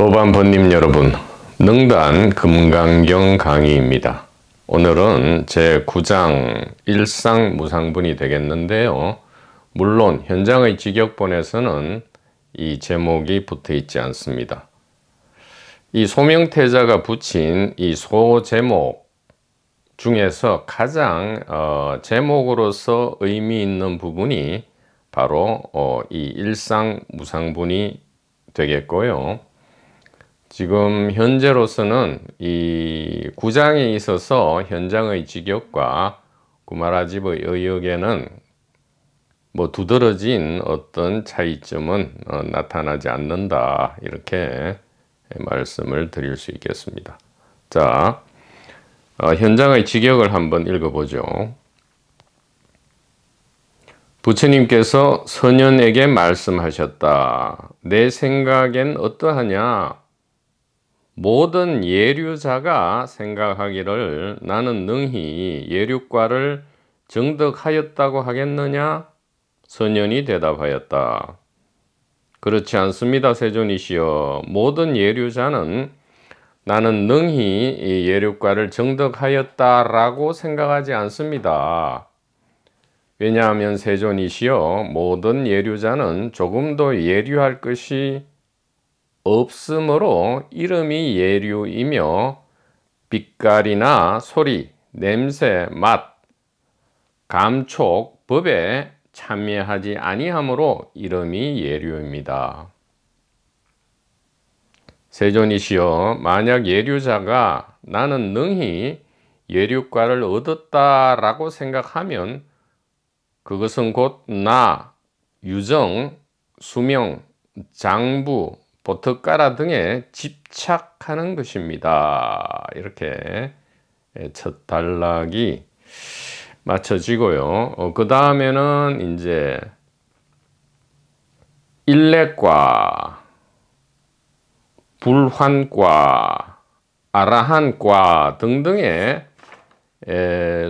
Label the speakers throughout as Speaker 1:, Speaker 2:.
Speaker 1: 도반번님 여러분, 능단 금강경 강의입니다. 오늘은 제 9장 일상무상분이 되겠는데요. 물론 현장의 직역본에서는 이 제목이 붙어 있지 않습니다. 이 소명태자가 붙인 이 소제목 중에서 가장 제목으로서 의미 있는 부분이 바로 이 일상무상분이 되겠고요. 지금 현재로서는 이 9장에 있어서 현장의 직역과 구마라집의 의역에는 두드러진 어떤 차이점은 나타나지 않는다, 이렇게 말씀을 드릴 수 있겠습니다. 자, 현장의 직역을 한번 읽어보죠. 부처님께서 선현에게 말씀하셨다. 내 생각엔 어떠하냐? 모든 예류자가 생각하기를 나는 능히 예류과를 정득하였다고 하겠느냐? 선현이 대답하였다. 그렇지 않습니다, 세존이시여. 모든 예류자는 나는 능히 이 예류과를 정득하였다라고 생각하지 않습니다. 왜냐하면 세존이시여, 모든 예류자는 조금도 예류할 것이 없으므로 이름이 예류이며 빛깔이나 소리, 냄새, 맛, 감촉, 법에 참여하지 아니하므로 이름이 예류입니다. 세존이시여, 만약 예류자가 나는 능히 예류과를 얻었다라고 생각하면 그것은 곧 나, 유정, 수명, 장부, 보특가라 등에 집착하는 것입니다. 이렇게 첫 단락이 맞춰지고요. 그 다음에는 이제 일례과, 불환과, 아라한과 등등의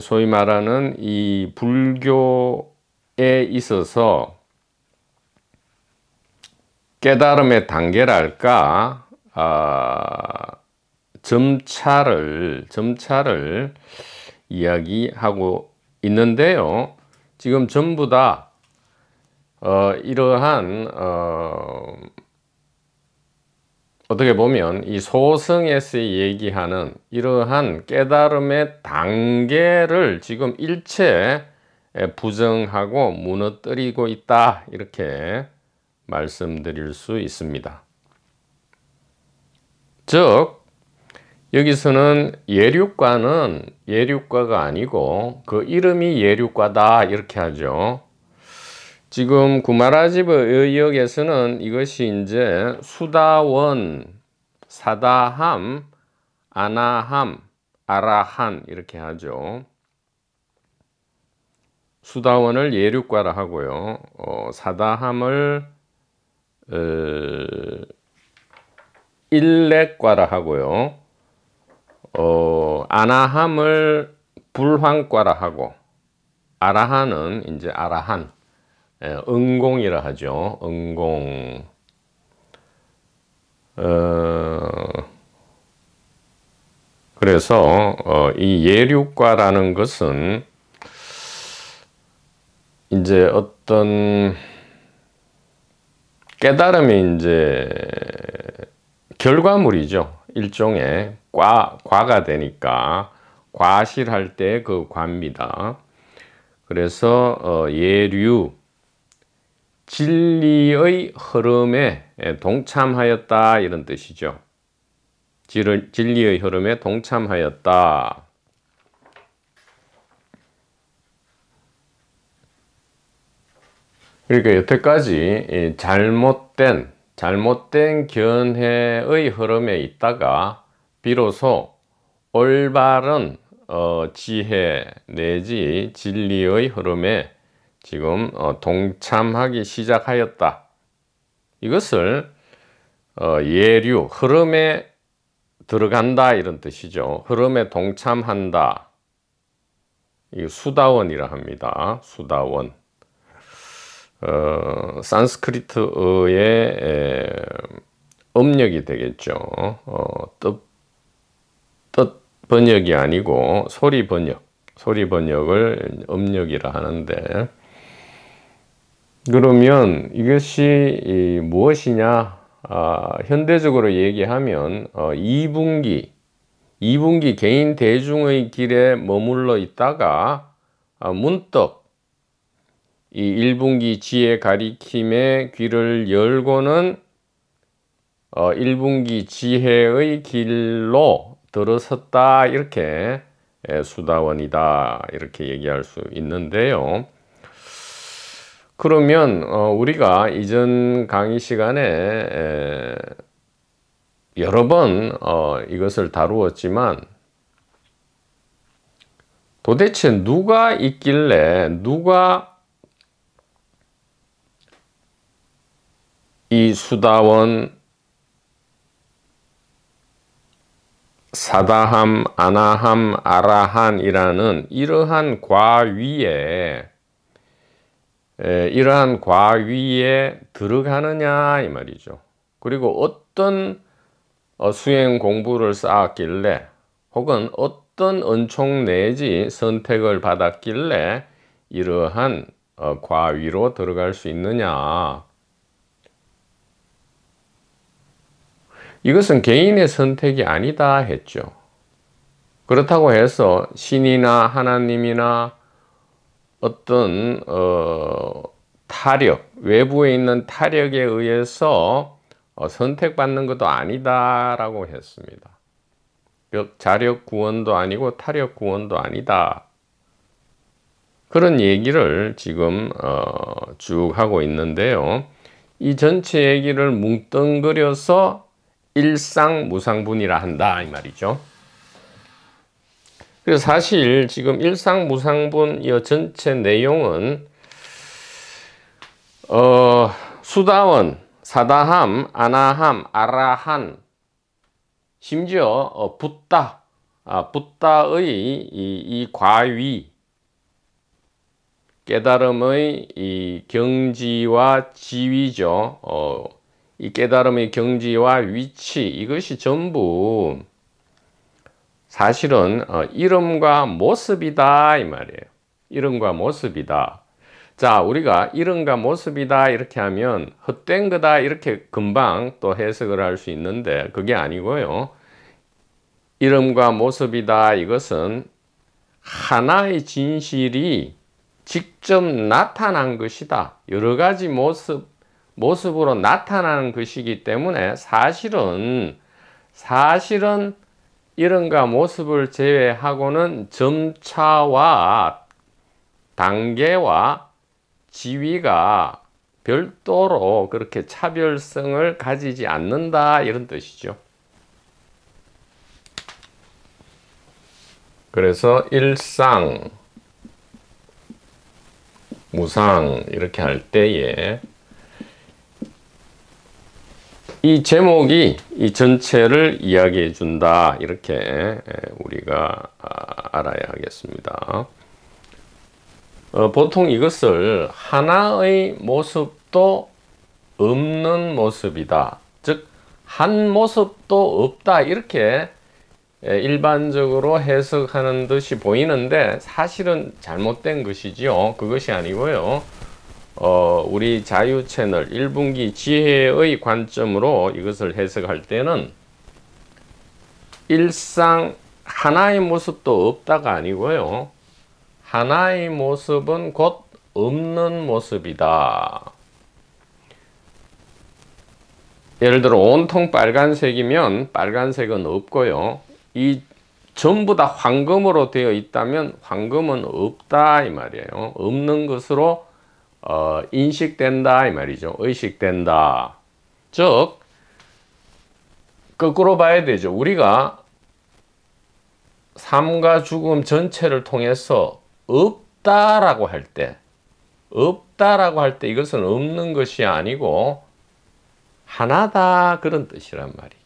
Speaker 1: 소위 말하는 이 불교에 있어서 깨달음의 단계랄까, 점차를 이야기하고 있는데요. 지금 전부 다 이러한 어떻게 보면 이 소승에서 얘기하는 이러한 깨달음의 단계를 지금 일체 부정하고 무너뜨리고 있다, 이렇게 말씀드릴 수 있습니다. 즉 여기서는 예류과는 예류과가 아니고 그 이름이 예류과다, 이렇게 하죠. 지금 구마라집의 의역에서는 이것이 이제 수다원, 사다함, 아나함, 아라한 이렇게 하죠. 수다원을 예류과라 하고요. 사다함을 일례과라 하고요. 아나함을 불환과라 하고, 아라한은 이제 아라한, 응공이라 하죠. 응공. 그래서 이 예류과라는 것은 이제 어떤 깨달음이 이제 결과물이죠. 일종의 과가 되니까 과실할 때 그 과입니다. 그래서 예류, 진리의 흐름에 동참하였다, 이런 뜻이죠. 진리의 흐름에 동참하였다. 그러니까 여태까지 잘못된 견해의 흐름에 있다가 비로소 올바른 지혜 내지 진리의 흐름에 지금 동참하기 시작하였다. 이것을 예류, 흐름에 들어간다, 이런 뜻이죠. 흐름에 동참한다. 이 수다원이라 합니다. 수다원. 산스크리트어의 음력이 되겠죠. 뜻 번역이 아니고 소리 번역을 음력이라 하는데, 그러면 이것이 무엇이냐? 현대적으로 얘기하면 2분기 개인 대중의 길에 머물러 있다가 문득 이 1분기 지혜 가리킴의 귀를 열고는 1분기 지혜의 길로 들어섰다, 이렇게 수다원이다, 이렇게 얘기할 수 있는데요. 그러면 우리가 이전 강의 시간에 여러 번 이것을 다루었지만, 도대체 누가 있길래, 누가 이 수다원, 사다함, 아나함, 아라한이라는 이러한 과위에 들어가느냐 이 말이죠. 그리고 어떤 수행 공부를 쌓았길래, 혹은 어떤 은총 내지 선택을 받았길래 이러한 과위로 들어갈 수 있느냐. 이것은 개인의 선택이 아니다 했죠. 그렇다고 해서 신이나 하나님이나 어떤 타력, 외부에 있는 타력에 의해서 선택받는 것도 아니다라고 했습니다. 자력 구원도 아니고 타력 구원도 아니다. 그런 얘기를 지금 쭉 하고 있는데요. 이 전체 얘기를 뭉뚱그려서 일상무상분이라 한다 이 말이죠. 그래서 사실 지금 일상무상분 이 전체 내용은 수다원, 사다함, 아나함, 아라한, 심지어 붓다의 이 과위, 깨달음의 이 경지와 지위죠. 이 깨달음의 경지와 위치, 이것이 전부 사실은 이름과 모습이다 이 말이에요. 이름과 모습이다. 자, 우리가 이름과 모습이다 이렇게 하면 헛된 거다 이렇게 금방 또 해석을 할 수 있는데, 그게 아니고요. 이름과 모습이다, 이것은 하나의 진실이 직접 나타난 것이다. 여러 가지 모습으로 나타나는 것이기 때문에 사실은 이름과 모습을 제외하고는 점차와 단계와 지위가 별도로 그렇게 차별성을 가지지 않는다, 이런 뜻이죠. 그래서 일상, 무상 이렇게 할 때에 이 제목이 이 전체를 이야기해 준다, 이렇게 우리가 알아야 하겠습니다. 보통 이것을 하나의 모습도 없는 모습이다, 즉 한 모습도 없다, 이렇게 일반적으로 해석하는 듯이 보이는데 사실은 잘못된 것이지요. 그것이 아니고요. 우리 자유 채널 1분기 지혜의 관점으로 이것을 해석할 때는 일상 하나의 모습도 없다가 아니고요. 하나의 모습은 곧 없는 모습이다. 예를 들어 온통 빨간색이면 빨간색은 없고요. 이 전부 다 황금으로 되어 있다면 황금은 없다 이 말이에요. 없는 것으로 인식된다 이 말이죠. 의식된다. 즉 거꾸로 봐야 되죠. 우리가 삶과 죽음 전체를 통해서 없다라고 할 때 이것은 없는 것이 아니고 하나다, 그런 뜻이란 말이죠.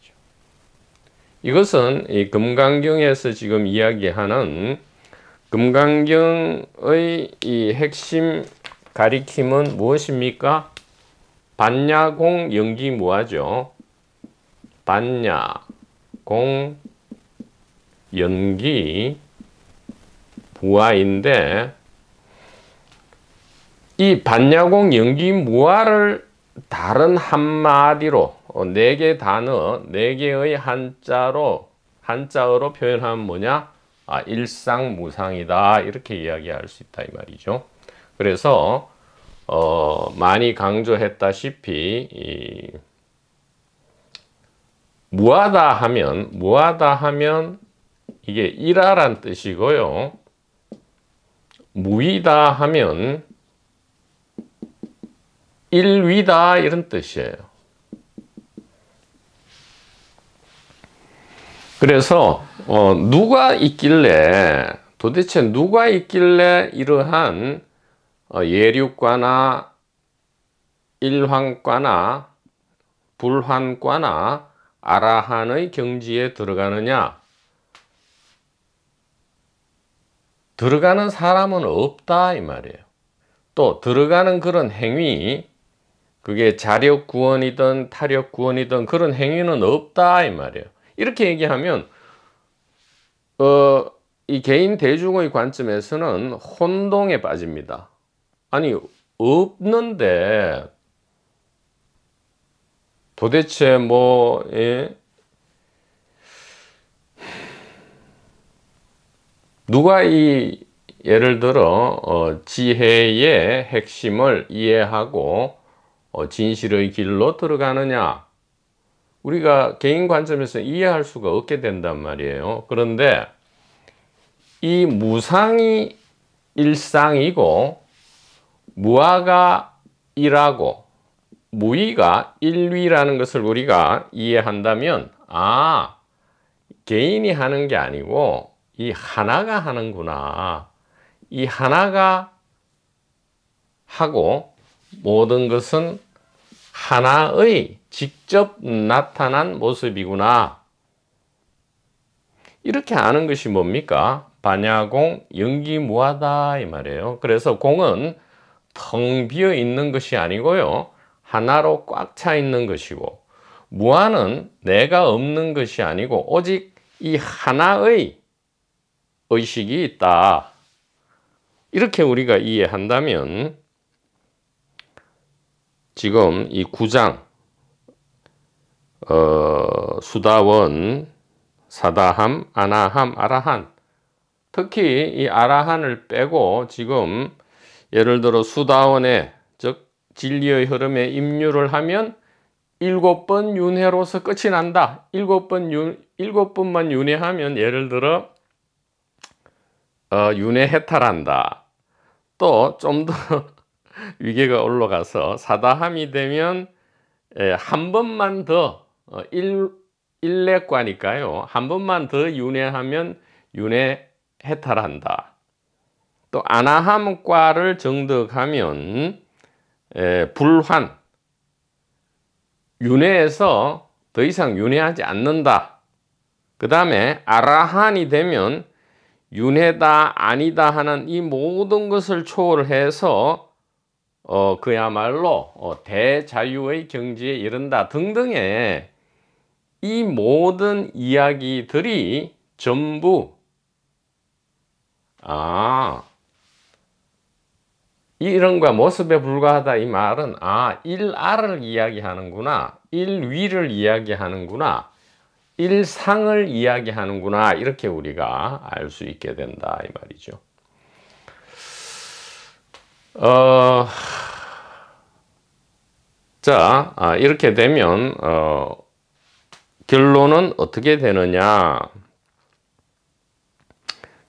Speaker 1: 이것은 이 금강경에서 지금 이야기하는, 금강경의 이 핵심 가리킴은 무엇입니까? 반야공 영기무아죠. 반야, 공, 연기, 무아인데 이 반야공, 연기, 무아를 다른 한마디로 4개 단어, 4개의 한자어로 표현하면 뭐냐? 일상무상이다. 이렇게 이야기할 수 있다 이 말이죠. 그래서 많이 강조했다시피 무하다 하면 이게 일하란 뜻이고요. 무이다 하면 일위다 이런 뜻이에요. 그래서 도대체 누가 있길래 이러한 예륙과나 일환과나 불환과나 아라한의 경지에 들어가느냐? 들어가는 사람은 없다 이 말이에요. 또 들어가는 그런 행위, 그게 자력구원이든 타력구원이든 그런 행위는 없다 이 말이에요. 이렇게 얘기하면 이 개인 대중의 관점에서는 혼동에 빠집니다. 아니 없는데 도대체 누가 예를 들어 지혜의 핵심을 이해하고 진실의 길로 들어가느냐? 우리가 개인 관점에서 이해할 수가 없게 된단 말이에요. 그런데 이 무상이 일상이고 무아가 일하고 무의가 일위라는 것을 우리가 이해한다면 개인이 하는 게 아니고 이 하나가 하는구나. 이 하나가 하고 모든 것은 하나의 직접 나타난 모습이구나. 이렇게 아는 것이 뭡니까? 반야공, 연기무하다 이 말이에요. 그래서 공은 텅 비어 있는 것이 아니고요. 하나로 꽉 차 있는 것이고, 무아는 내가 없는 것이 아니고 오직 이 하나의 의식이 있다. 이렇게 우리가 이해한다면 지금 이 9장 수다원, 사다함, 아나함, 아라한, 특히 이 아라한을 빼고 지금 예를 들어 수다원에, 즉 진리의 흐름에 입류를 하면 7번 윤회로서 끝이 난다. 7번만 윤회하면 예를 들어 윤회 해탈한다. 또 좀 더 위계가 올라가서 사다함이 되면 한 번만 더 일례과니까요. 한 번만 더 윤회하면 윤회 해탈한다. 또 아나함과를 정득하면 불환, 윤회에서 더 이상 윤회하지 않는다. 그 다음에 아라한이 되면 윤회다 아니다 하는 이 모든 것을 초월해서 그야말로 대자유의 경지에 이른다 등등의 이 모든 이야기들이 전부 이런과 모습에 불과하다 이 말은 일아를 이야기하는구나, 일위를 이야기하는구나, 일상을 이야기하는구나, 이렇게 우리가 알 수 있게 된다 이 말이죠. 자, 이렇게 되면 결론은 어떻게 되느냐?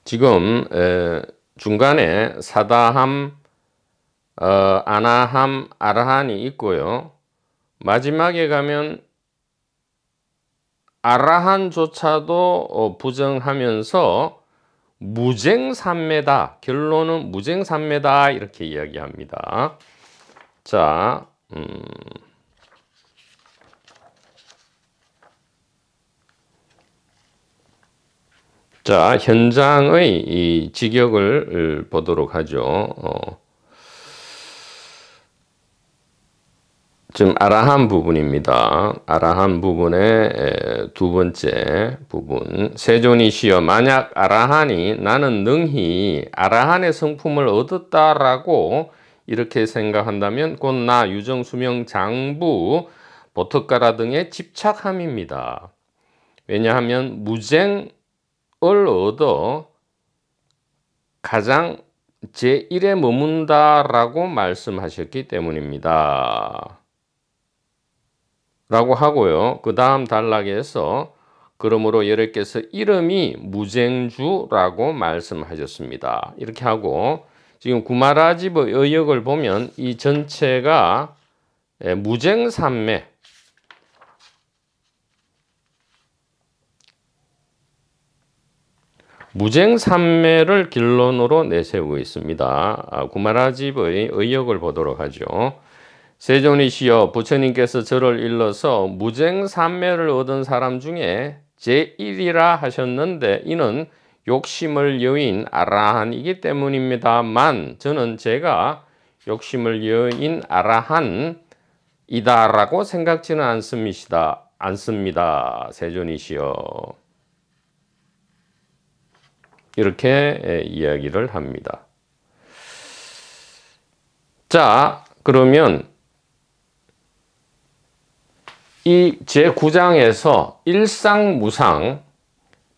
Speaker 1: 지금 중간에 사다함, 아나함, 아라한이 있고요. 마지막에 가면 아라한조차도 부정하면서 무쟁삼매다. 결론은 무쟁삼매다. 이렇게 이야기합니다. 자, 자, 현장의 이 직역을 보도록 하죠. 지금 아라한 부분입니다. 아라한 부분의 두 번째 부분. 세존이시여 만약 아라한이 나는 능히 아라한의 성품을 얻었다라고 이렇게 생각한다면 곧 나 유정수명 장부 보특가라 등의 집착함입니다. 왜냐하면 무쟁을 얻어 가장 제1에 머문다라고 말씀하셨기 때문입니다. 라고 하고요. 그 다음 단락에서 그러므로 여러께서 이름이 무쟁주라고 말씀하셨습니다. 이렇게 하고 지금 구마라집의 의역을 보면 이 전체가 무쟁산매, 무쟁산매를 결론으로 내세우고 있습니다. 구마라집의 의역을 보도록 하죠. 세존이시여 부처님께서 저를 일러서 무쟁산매를 얻은 사람 중에 제1이라 하셨는데 이는 욕심을 여인 아라한이기 때문입니다만 저는 제가 욕심을 여인 아라한이다라고 생각지는 않습니다. 세존이시여. 이렇게 이야기를 합니다. 자, 그러면 이 제9장에서 일상무상,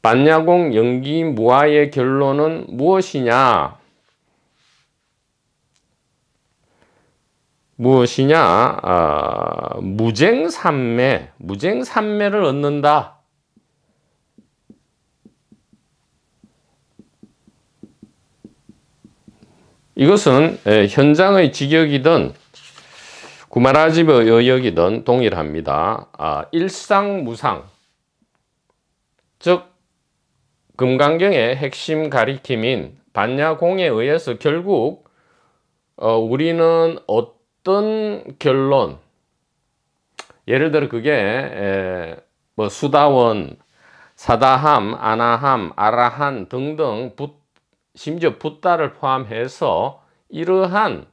Speaker 1: 반야공 연기무아의 결론은 무엇이냐? 무쟁산매를 얻는다. 이것은 현장의 직역이든 구마라집의 의역이든 동일합니다. 일상무상, 즉 금강경의 핵심 가리킴인 반야공에 의해서 결국 우리는 어떤 결론, 예를 들어 그게 뭐 수다원, 사다함, 아나함, 아라한 등등 심지어 붓다를 포함해서 이러한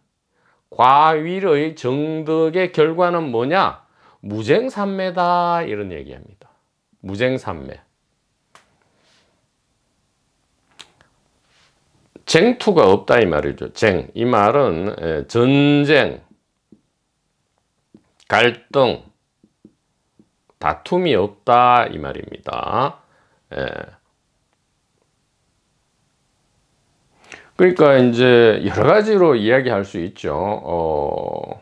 Speaker 1: 과윌의 정득의 결과는 뭐냐? 무쟁산매다 이런 얘기합니다. 무쟁산매. 쟁투가 없다 이 말이죠. 이 말은 전쟁, 갈등, 다툼이 없다 이 말입니다. 그러니까 이제 여러 가지로 이야기할 수 있죠.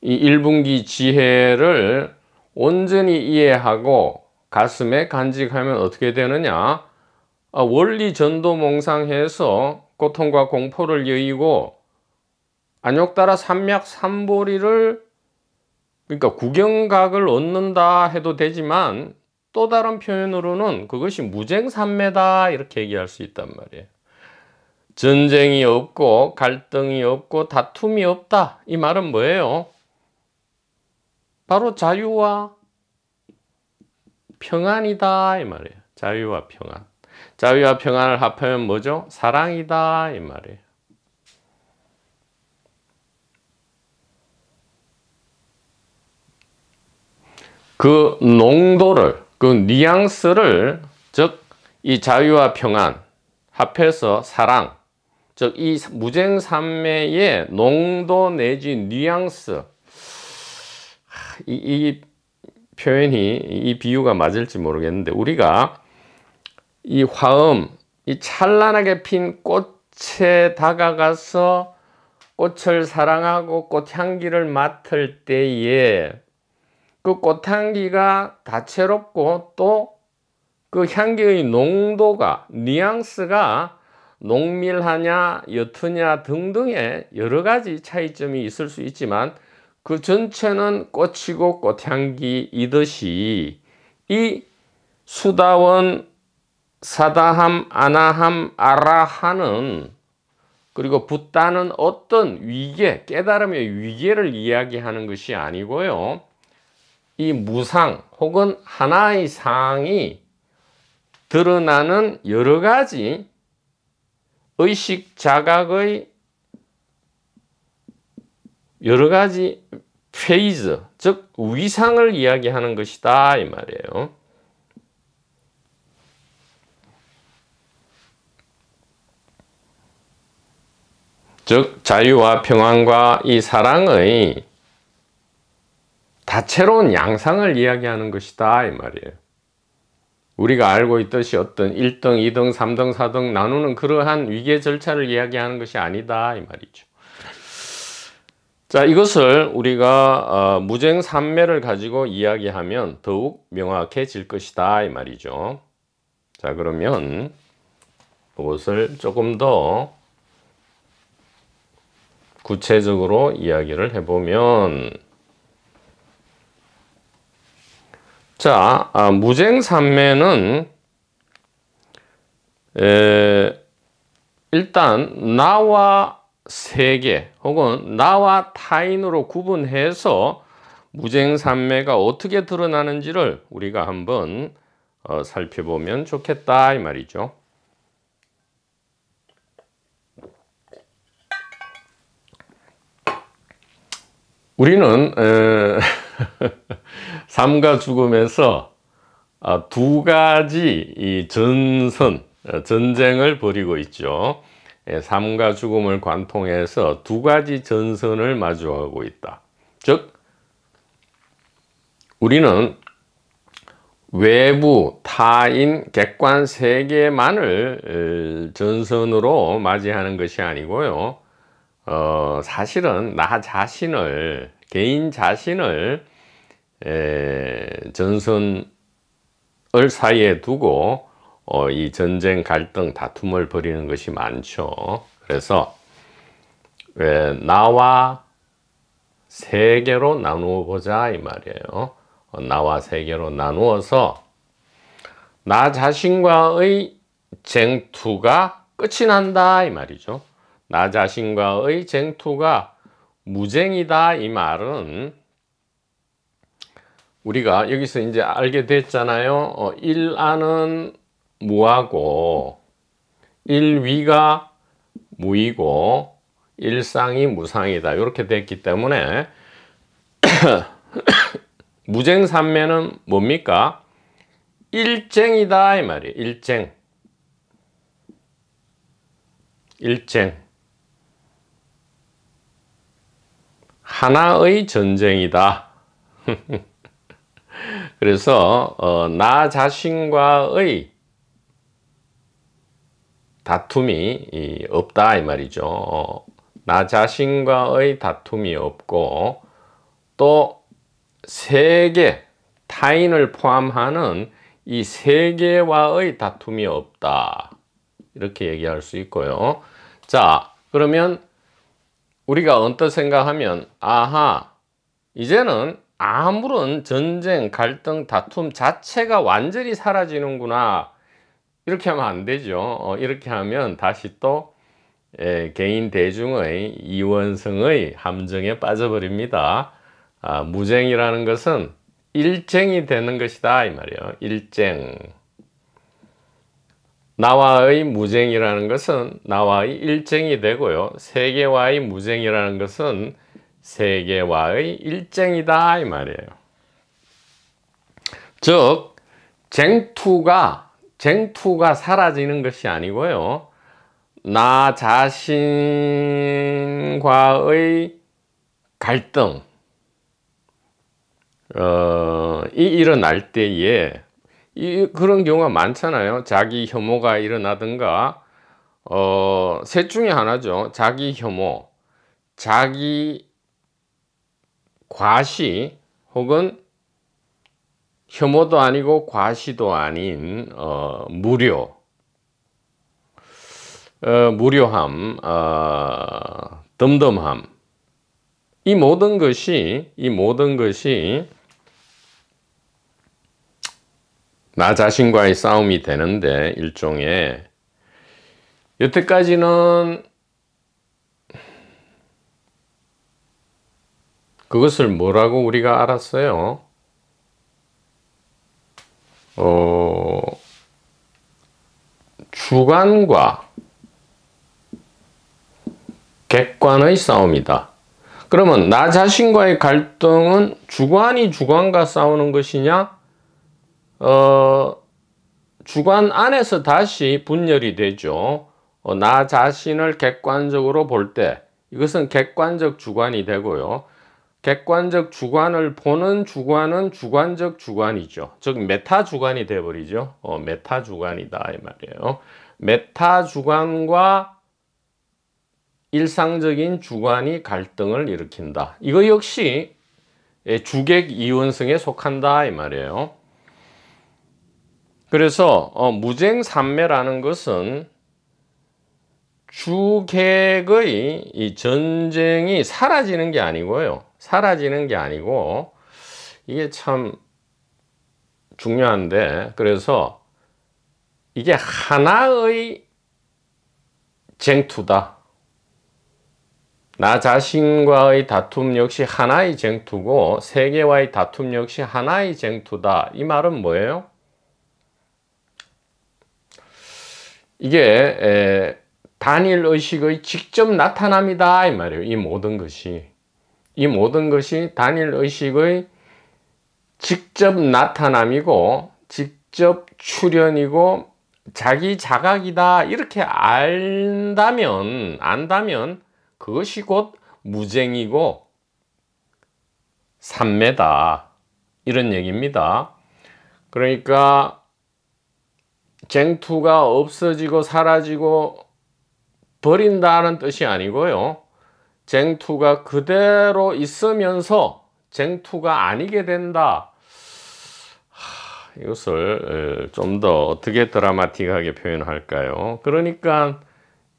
Speaker 1: 이 1분기 지혜를 온전히 이해하고 가슴에 간직하면 어떻게 되느냐? 원리 전도몽상해서 고통과 공포를 여의고 안욕따라 삼약 삼보리를 그러니까 구경각을 얻는다 해도 되지만 또 다른 표현으로는 그것이 무쟁산매다 이렇게 얘기할 수 있단 말이에요. 전쟁이 없고 갈등이 없고 다툼이 없다. 이 말은 뭐예요? 바로 자유와 평안이다 이 말이에요. 자유와 평안. 자유와 평안을 합하면 뭐죠? 사랑이다 이 말이에요. 그 농도를, 그 뉘앙스를, 즉 이 자유와 평안 합해서 사랑, 즉 이 무쟁산매의 농도 내지 뉘앙스, 이 표현이, 이 비유가 맞을지 모르겠는데 우리가 이 화음, 이 찬란하게 핀 꽃에 다가가서 꽃을 사랑하고 꽃향기를 맡을 때에 그 꽃향기가 다채롭고 또 그 향기의 농도가, 뉘앙스가 농밀하냐 옅으냐 등등의 여러 가지 차이점이 있을 수 있지만 그 전체는 꽃이고 꽃향기이듯이 이 수다원, 사다함, 아나함, 아라하는 그리고 붓다는 어떤 위계, 깨달음의 위계를 이야기하는 것이 아니고요. 이 무상 혹은 하나의 상이 드러나는 여러 가지 의식 자각의 여러 가지 페이즈, 즉 위상을 이야기하는 것이다 이 말이에요. 즉 자유와 평안과 이 사랑의 다채로운 양상을 이야기하는 것이다 이 말이에요. 우리가 알고 있듯이 어떤 1등, 2등, 3등, 4등 나누는 그러한 위계 절차를 이야기하는 것이 아니다 이 말이죠. 자, 이것을 우리가 무쟁삼매를 가지고 이야기하면 더욱 명확해질 것이다 이 말이죠. 자, 그러면 그것을 조금 더 구체적으로 이야기를 해보면, 자, 무쟁삼매는 일단 나와 세계 혹은 나와 타인으로 구분해서 무쟁삼매가 어떻게 드러나는지를 우리가 한번 살펴보면 좋겠다 이 말이죠. 우리는 삶과 죽음에서 두 가지 이 전쟁을 벌이고 있죠. 삶과 죽음을 관통해서 두 가지 전선을 마주하고 있다. 즉 우리는 외부, 타인, 객관 세계만을 전선으로 맞이하는 것이 아니고요. 사실은 나 자신을, 개인 자신을 전선을 사이에 두고 이 전쟁, 갈등, 다툼을 벌이는 것이 많죠. 그래서 나와 세계로 나누어 보자 이 말이에요. 나와 세계로 나누어서 나 자신과의 쟁투가 끝이 난다 이 말이죠. 나 자신과의 쟁투가 무쟁이다 이 말은 우리가 여기서 이제 알게 됐잖아요. 일안은 무하고 일위가 무이고 일상이 무상이다 이렇게 됐기 때문에 무쟁삼매는 뭡니까? 일쟁이다 이 말이에요. 일쟁 하나의 전쟁이다. 그래서 나 자신과의 다툼이 없다 이 말이죠. 나 자신과의 다툼이 없고 또 세계, 타인을 포함하는 이 세계와의 다툼이 없다 이렇게 얘기할 수 있고요. 자, 그러면 우리가 언뜻 생각하면 아하, 이제는 아무런 전쟁, 갈등, 다툼 자체가 완전히 사라지는구나 이렇게 하면 안 되죠. 이렇게 하면 다시 또 개인 대중의 이원성의 함정에 빠져버립니다. 무쟁이라는 것은 일쟁이 되는 것이다 이 말이에요. 일쟁. 나와의 무쟁이라는 것은 나와의 일쟁이 되고요. 세계와의 무쟁이라는 것은 세계와의 일쟁이다 이 말이에요. 즉 쟁투가 사라지는 것이 아니고요. 나 자신과의 갈등 이 일어날 때에 그런 경우가 많잖아요. 자기 혐오가 일어나든가 셋 중에 하나죠. 자기 혐오, 자기 과시 혹은 혐오도 아니고 과시도 아닌 무료함, 덤덤함 이 모든 것이 나 자신과의 싸움이 되는데 일종의 여태까지는 그것을 뭐라고 우리가 알았어요? 주관과 객관의 싸움이다. 그러면 나 자신과의 갈등은 주관이 주관과 싸우는 것이냐? 주관 안에서 다시 분열이 되죠. 나 자신을 객관적으로 볼 때 이것은 객관적 주관이 되고요. 객관적 주관을 보는 주관은 주관적 주관이죠. 즉 메타 주관이 되어버리죠. 메타 주관이다 이 말이에요. 메타 주관과 일상적인 주관이 갈등을 일으킨다. 이거 역시 주객 이원성에 속한다 이 말이에요. 그래서 무쟁삼매라는 것은 주객의 이 전쟁이 사라지는 게 아니고요. 사라지는 게 아니고 이게 참 중요한데, 그래서 이게 하나의 쟁투다. 나 자신과의 다툼 역시 하나의 쟁투고 세계와의 다툼 역시 하나의 쟁투다. 이 말은 뭐예요? 이게 단일 의식의 직접 나타남이다 이 말이에요. 이 모든 것이 단일 의식의 직접 나타남이고 직접 출현이고 자기 자각이다. 이렇게 안다면 그것이 곧 무쟁이고 삼매다 이런 얘기입니다. 그러니까 쟁투가 없어지고 사라지고 버린다는 뜻이 아니고요. 쟁투가 그대로 있으면서 쟁투가 아니게 된다. 이것을 좀 더 어떻게 드라마틱하게 표현할까요? 그러니까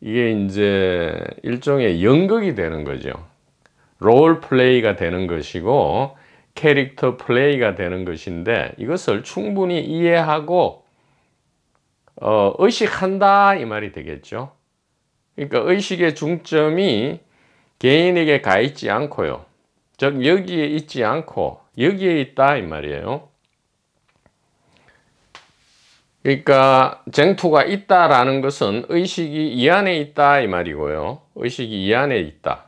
Speaker 1: 이게 이제 일종의 연극이 되는 거죠. 롤 플레이가 되는 것이고 캐릭터 플레이가 되는 것인데 이것을 충분히 이해하고 의식한다 이 말이 되겠죠. 그러니까 의식의 중점이 개인에게 가 있지 않고요. 즉 여기에 있지 않고 여기에 있다 이 말이에요. 그러니까 쟁투가 있다라는 것은 의식이 이 안에 있다 이 말이고요. 의식이 이 안에 있다.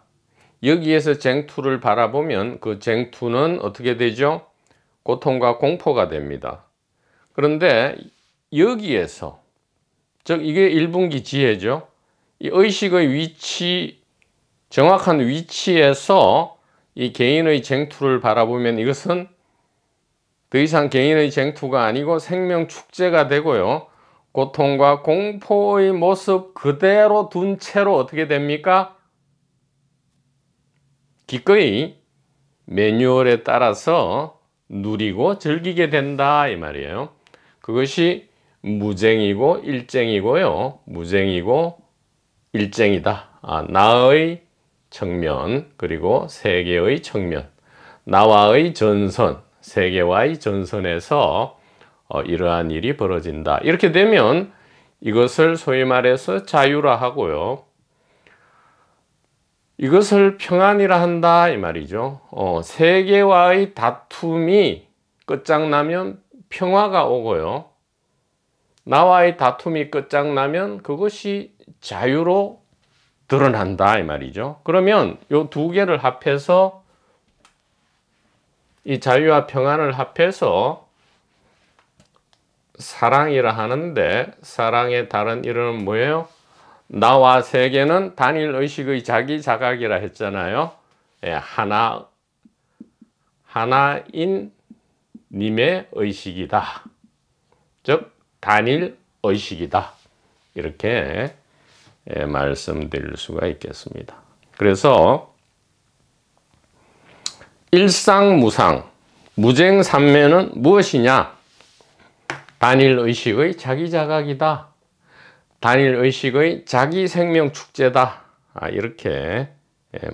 Speaker 1: 여기에서 쟁투를 바라보면 그 쟁투는 어떻게 되죠? 고통과 공포가 됩니다. 그런데 여기에서, 즉 이게 1분기 지혜죠. 이 의식의 위치, 정확한 위치에서 이 개인의 쟁투를 바라보면 이것은 더 이상 개인의 쟁투가 아니고 생명 축제가 되고요. 고통과 공포의 모습 그대로 둔 채로 어떻게 됩니까? 기꺼이 매뉴얼에 따라서 누리고 즐기게 된다 이 말이에요. 그것이 무쟁이고 일쟁이고요. 무쟁이고 일쟁이다. 나의 측면 그리고 세계의 측면, 나와의 전선, 세계와의 전선에서 이러한 일이 벌어진다. 이렇게 되면 이것을 소위 말해서 자유라 하고요. 이것을 평안이라 한다 이 말이죠. 세계와의 다툼이 끝장나면 평화가 오고요. 나와의 다툼이 끝장나면 그것이 자유로 드러난다 이 말이죠. 그러면 이 두 개를 합해서 이 자유와 평안을 합해서 사랑이라 하는데, 사랑의 다른 이름은 뭐예요? 나와 세계는 단일 의식의 자기 자각이라 했잖아요. 하나인 님의 의식이다. 즉 단일 의식이다. 이렇게 말씀드릴 수가 있겠습니다. 그래서 일상무상, 무쟁삼매는 무엇이냐? 단일 의식의 자기 자각이다. 단일 의식의 자기 생명 축제다. 이렇게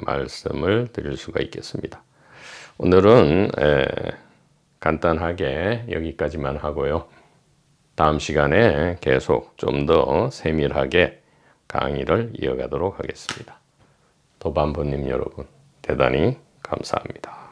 Speaker 1: 말씀을 드릴 수가 있겠습니다. 오늘은 간단하게 여기까지만 하고요. 다음 시간에 계속 좀 더 세밀하게 강의를 이어가도록 하겠습니다. 도반부님 여러분, 대단히 감사합니다.